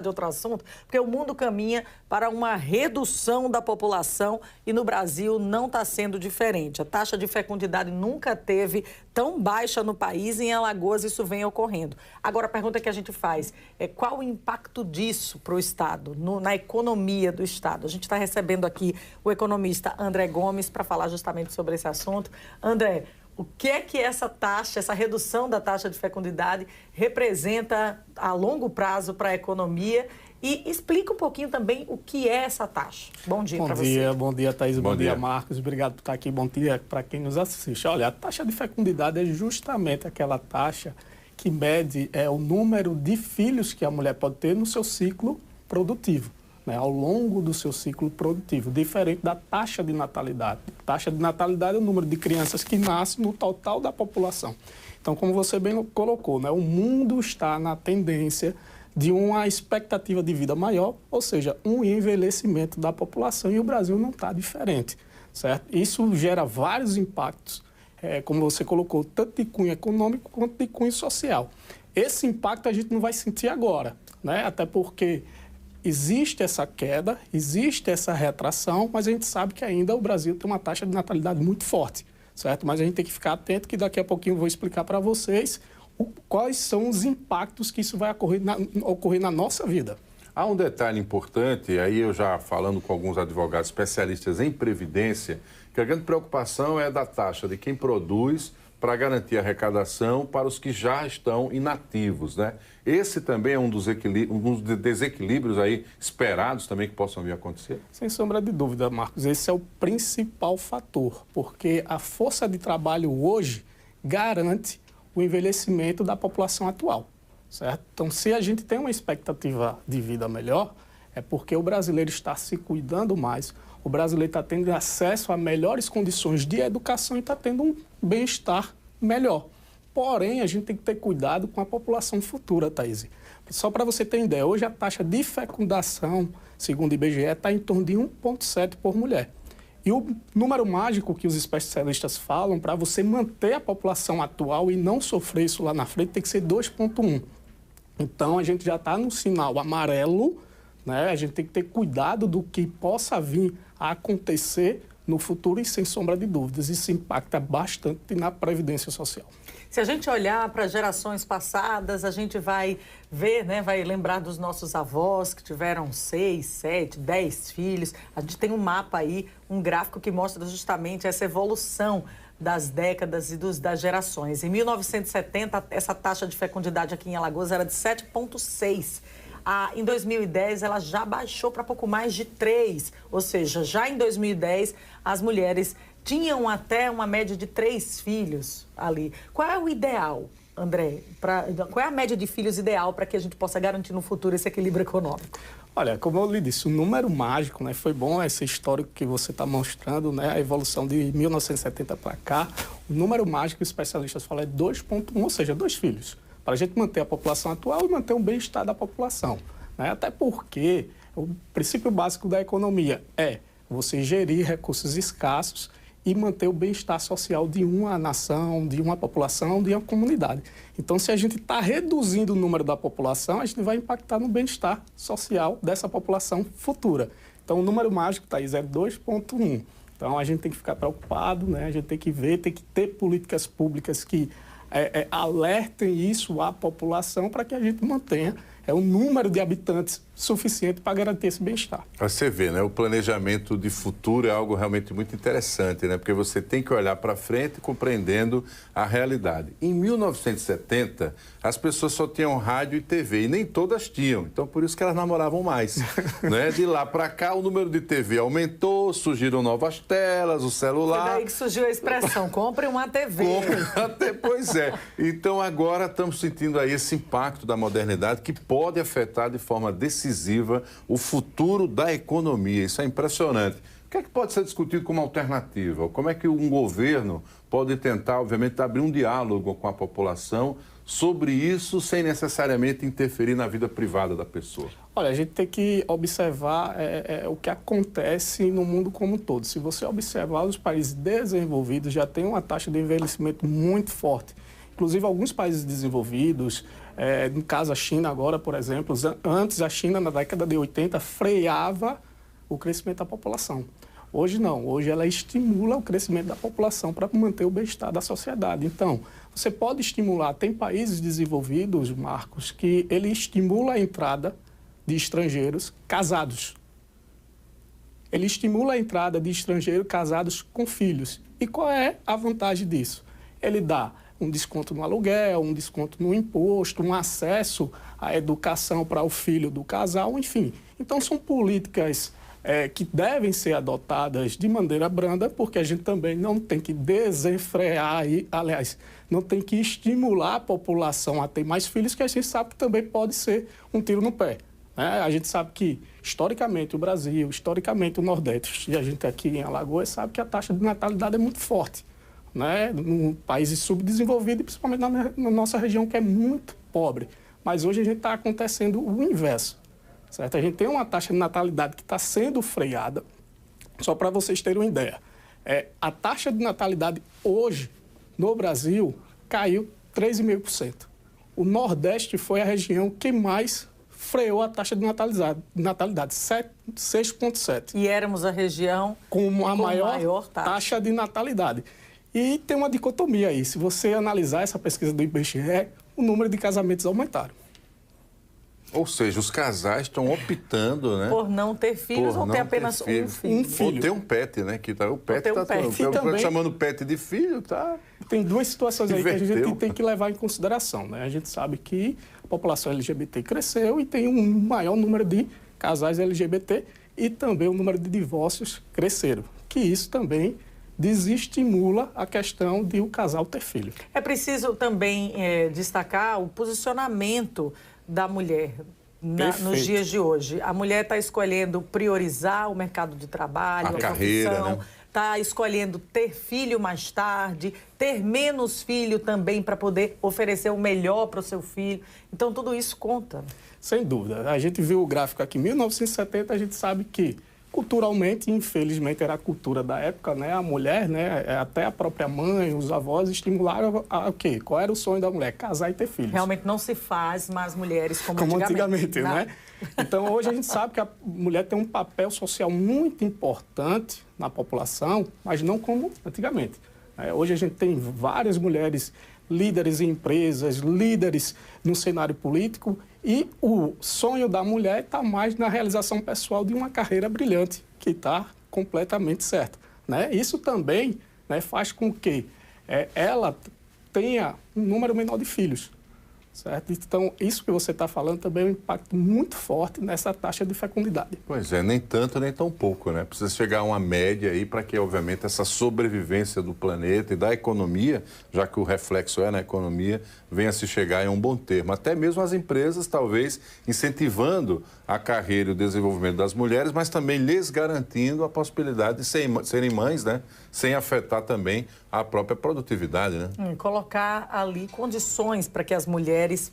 de outro assunto, porque o mundo caminha para uma redução da população e no Brasil não está sendo diferente. A taxa de fecundidade nunca teve tão baixa no país e em Alagoas isso vem ocorrendo. Agora, a pergunta que a gente faz é qual o impacto disso para o Estado, na economia do Estado? A gente está recebendo aqui o economista André Gomes para falar justamente sobre esse assunto. André, o que é que essa taxa, essa redução da taxa de fecundidade representa a longo prazo para a economia? E explica um pouquinho também o que é essa taxa. Bom dia para você. Bom dia, Thaís. Bom dia, Marcos. Obrigado por estar aqui. Bom dia para quem nos assiste. Olha, a taxa de fecundidade é justamente aquela taxa que mede o número de filhos que a mulher pode ter no seu ciclo produtivo, né, ao longo do seu ciclo produtivo, diferente da taxa de natalidade. Taxa de natalidade é o número de crianças que nascem no total da população. Então, como você bem colocou, né, o mundo está na tendência de uma expectativa de vida maior, ou seja, um envelhecimento da população, e o Brasil não está diferente, certo? Isso gera vários impactos, como você colocou, tanto de cunho econômico quanto de cunho social. Esse impacto a gente não vai sentir agora, né? Até porque existe essa queda, existe essa retração, mas a gente sabe que ainda o Brasil tem uma taxa de natalidade muito forte, certo? Mas a gente tem que ficar atento, que daqui a pouquinho eu vou explicar para vocês quais são os impactos que isso vai ocorrer na nossa vida. Há um detalhe importante, aí eu já falando com alguns advogados especialistas em previdência, que a grande preocupação é da taxa de quem produz para garantir a arrecadação para os que já estão inativos, né? Esse também é um dos desequilíbrios aí esperados também que possam vir a acontecer? Sem sombra de dúvida, Marcos. Esse é o principal fator, porque a força de trabalho hoje garante o envelhecimento da população atual, certo? Então, se a gente tem uma expectativa de vida melhor, é porque o brasileiro está se cuidando mais, o brasileiro está tendo acesso a melhores condições de educação e está tendo um bem-estar melhor. Porém, a gente tem que ter cuidado com a população futura, Thaís. Só para você ter ideia, hoje a taxa de fecundação, segundo o IBGE, está em torno de 1,7 por mulher. E o número mágico que os especialistas falam para você manter a população atual e não sofrer isso lá na frente tem que ser 2,1. Então, a gente já está no sinal amarelo, né? A gente tem que ter cuidado do que possa vir a acontecer no futuro e, sem sombra de dúvidas, isso impacta bastante na Previdência Social. Se a gente olhar para gerações passadas, a gente vai ver, né, vai lembrar dos nossos avós que tiveram 6, 7, 10 filhos. A gente tem um mapa aí, um gráfico que mostra justamente essa evolução das décadas e das gerações. Em 1970, essa taxa de fecundidade aqui em Alagoas era de 7,6. Em 2010, ela já baixou para pouco mais de 3, ou seja, já em 2010, as mulheres tinham até uma média de 3 filhos ali. Qual é o ideal, André? Qual é a média de filhos ideal para que a gente possa garantir no futuro esse equilíbrio econômico? Olha, como eu lhe disse, o número mágico, né, foi bom esse histórico que você está mostrando, né, a evolução de 1970 para cá. O número mágico, os especialistas falam, é 2,1, ou seja, 2 filhos. Para a gente manter a população atual e manter o bem-estar da população, né? Até porque o princípio básico da economia é você gerir recursos escassos e manter o bem-estar social de uma nação, de uma população, de uma comunidade. Então, se a gente está reduzindo o número da população, a gente vai impactar no bem-estar social dessa população futura. Então, o número mágico, Thaís, é 2,1. Então, a gente tem que ficar preocupado, né? A gente tem que ver, tem que ter políticas públicas que alertem isso à população para que a gente mantenha um número de habitantes suficiente para garantir esse bem-estar. Você vê, né? O planejamento de futuro é algo realmente muito interessante, né? Porque você tem que olhar para frente compreendendo a realidade. Em 1970, as pessoas só tinham rádio e TV, e nem todas tinham. Então, por isso que elas namoravam mais, né? De lá para cá, o número de TV aumentou, surgiram novas telas, o celular... Foi daí que surgiu a expressão, compre uma TV. Pois é. Então, agora estamos sentindo aí esse impacto da modernidade que pode afetar de forma decisiva o futuro da economia. Isso é impressionante. O que é que pode ser discutido como alternativa? Como é que um governo pode tentar, obviamente, abrir um diálogo com a população sobre isso sem necessariamente interferir na vida privada da pessoa? Olha, a gente tem que observar o que acontece no mundo como um todo. Se você observar, os países desenvolvidos já têm uma taxa de envelhecimento muito forte. Inclusive, alguns países desenvolvidos No caso, a China agora, por exemplo, antes a China, na década de 80, freava o crescimento da população. Hoje não, hoje ela estimula o crescimento da população para manter o bem-estar da sociedade. Então, você pode estimular, tem países desenvolvidos, Marcos, que ele estimula a entrada de estrangeiros casados. Ele estimula a entrada de estrangeiros casados com filhos. E qual é a vantagem disso? Ele dá um desconto no aluguel, um desconto no imposto, um acesso à educação para o filho do casal, enfim. Então, são políticas que devem ser adotadas de maneira branda, porque a gente também não tem que desenfrear, aliás, não tem que estimular a população a ter mais filhos, que a gente sabe que também pode ser um tiro no pé. A gente sabe que, historicamente, o Brasil, historicamente, o Nordeste, e a gente aqui em Alagoas sabe que a taxa de natalidade é muito forte, em países subdesenvolvidos, principalmente na nossa região, que é muito pobre. Mas hoje a gente está acontecendo o inverso. Certo? A gente tem uma taxa de natalidade que está sendo freada. Só para vocês terem uma ideia, a taxa de natalidade hoje no Brasil caiu 3,5%. O Nordeste foi a região que mais freou a taxa de natalidade 6,7%. E éramos a região com a maior taxa de natalidade. E tem uma dicotomia aí. Se você analisar essa pesquisa do IBGE, o número de casamentos aumentaram. Ou seja, os casais estão optando, né? Por não ter filhos ou ter apenas um filho. Ou ter um pet, né? Que tá, o pet está chamando pet de filho, tá? Tem duas situações aí que a gente tem que levar em consideração, né? A gente sabe que a população LGBT cresceu e tem um maior número de casais LGBT e também o número de divórcios cresceram. Que isso também desestimula a questão de o casal ter filho. É preciso também destacar o posicionamento da mulher nos dias de hoje. A mulher está escolhendo priorizar o mercado de trabalho, a carreira, profissão, está escolhendo ter filho mais tarde, ter menos filho também para poder oferecer o melhor para o seu filho. Então, tudo isso conta. Sem dúvida. A gente viu o gráfico aqui em 1970, a gente sabe que culturalmente, infelizmente, era a cultura da época, né? A mulher, né? Até a própria mãe, os avós estimularam o quê? Qual era o sonho da mulher? Casar e ter filhos. Realmente não se faz mais mulheres como antigamente, né? Então, hoje a gente sabe que a mulher tem um papel social muito importante na população, mas não como antigamente. Hoje a gente tem várias mulheres líderes em empresas, líderes no cenário político, e o sonho da mulher está mais na realização pessoal de uma carreira brilhante, que está completamente certo. Isso também faz com que ela tenha um número menor de filhos. Certo? Então, isso que você está falando também é um impacto muito forte nessa taxa de fecundidade. Pois é, nem tanto nem tão pouco, né? Precisa chegar a uma média aí para que, obviamente, essa sobrevivência do planeta e da economia, já que o reflexo é na economia, venha a se chegar em um bom termo. Até mesmo as empresas, talvez, incentivando a carreira e o desenvolvimento das mulheres, mas também lhes garantindo a possibilidade de serem mães, né? Sem afetar também a própria produtividade, né? Colocar ali condições para que as mulheres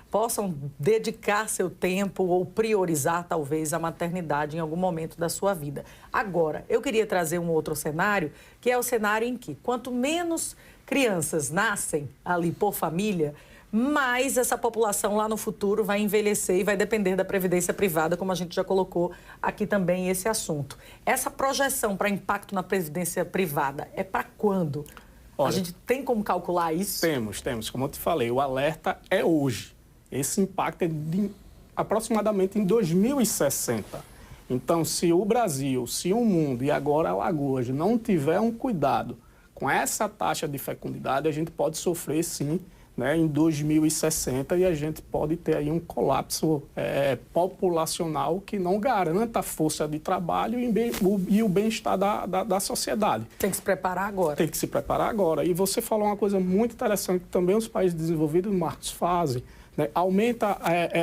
possam dedicar seu tempo ou priorizar, talvez, a maternidade em algum momento da sua vida. Agora, eu queria trazer um outro cenário, que é o cenário em que, quanto menos crianças nascem ali por família, mais essa população lá no futuro vai envelhecer e vai depender da previdência privada, como a gente já colocou aqui também esse assunto. Essa projeção para impacto na previdência privada é para quando? Olha, a gente tem como calcular isso? Temos. Como eu te falei, o alerta é hoje. Esse impacto é aproximadamente em 2060. Então, se o Brasil, se o mundo e agora Alagoas não tiver um cuidado com essa taxa de fecundidade, a gente pode sofrer, sim, em 2060, e a gente pode ter aí um colapso populacional que não garanta a força de trabalho e o bem-estar da sociedade. Tem que se preparar agora. Tem que se preparar agora. E você falou uma coisa muito interessante que também os países desenvolvidos, Marcos, fazem. Aumenta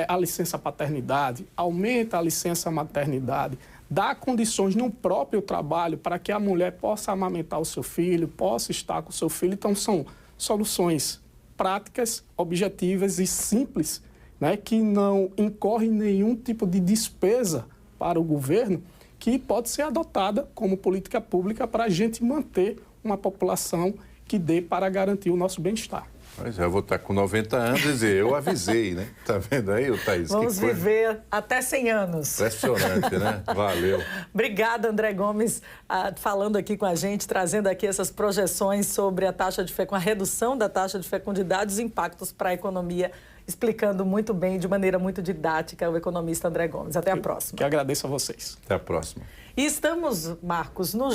a licença paternidade, aumenta a licença maternidade, dá condições no próprio trabalho para que a mulher possa amamentar o seu filho, possa estar com o seu filho. Então, são soluções práticas, objetivas e simples, que não incorrem nenhum tipo de despesa para o governo, que pode ser adotada como política pública para a gente manter uma população que dê para garantir o nosso bem-estar. Pois é, eu vou estar com 90 anos e dizer, eu avisei, né? Tá vendo aí, Thaís? Vamos viver até 100 anos. Impressionante, né? Valeu. Obrigada, André Gomes, falando aqui com a gente, trazendo aqui essas projeções sobre a taxa de a redução da taxa de fecundidade e os impactos para a economia, explicando muito bem, de maneira muito didática, o economista André Gomes. Até a próxima. Que agradeço a vocês. Até a próxima. E estamos, Marcos, no